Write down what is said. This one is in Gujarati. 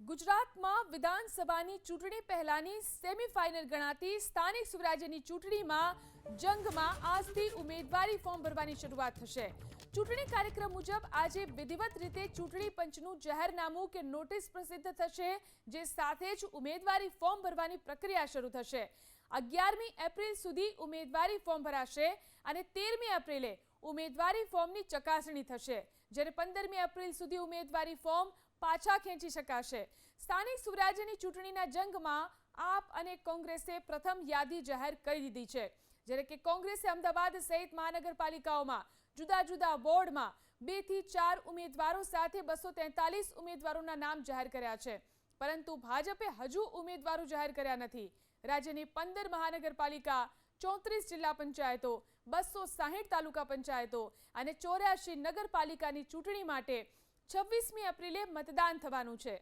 ગુજરાતમાં વિધાનસભાની ચૂંટણી પહેલાની સેમીફાઇનલ ગણાતી સ્થાનિક સ્વરાજ્યની ચૂંટણીમાં જંગમાં આજથી ઉમેદવારી ફોર્મ ભરવાની શરૂઆત થશે। ચૂંટણી કાર્યક્રમ મુજબ આજે વિધિવત રીતે ચૂંટણી પંચનું જાહેરનામું કે નોટિસ પ્રસિદ્ધ થશે, જે સાથે જ ઉમેદવારી ફોર્મ ભરવાની પ્રક્રિયા શરૂ થશે। 11મી એપ્રિલ સુધી ઉમેદવારી ફોર્મ ભરાશે અને 13મી એપ્રિલે ઉમેદવારી ફોર્મની ચકાસણી થશે, જ્યારે 15મી એપ્રિલ સુધી ઉમેદવારી ફોર્મ પાછા ખેંચી શકાશે। સ્થાનિક સ્વરાજ્યની ચૂંટણીના જંગમાં આપ અને કોંગ્રેસે પ્રથમ યાદી જાહેર કરી દીધી છે, જ્યારે કે કોંગ્રેસે અમદાવાદ સહિત મહાનગરપાલિકાઓમાં જુદા જુદા વોર્ડમાં 2 થી 4 ઉમેદવારો સાથે 243 ઉમેદવારોના નામ જાહેર કર્યા છે, પરંતુ ભાજપે હજુ ઉમેદવારો જાહેર કર્યા નથી। રાજ્યની 15 મહાનગરપાલિકા, 34 જિલ્લા પંચાયતો, 260 તાલુકા પંચાયતો અને 84 નગરપાલિકાની ચૂંટણી માટે 26મી એપ્રિલે મતદાન થવાનું છે।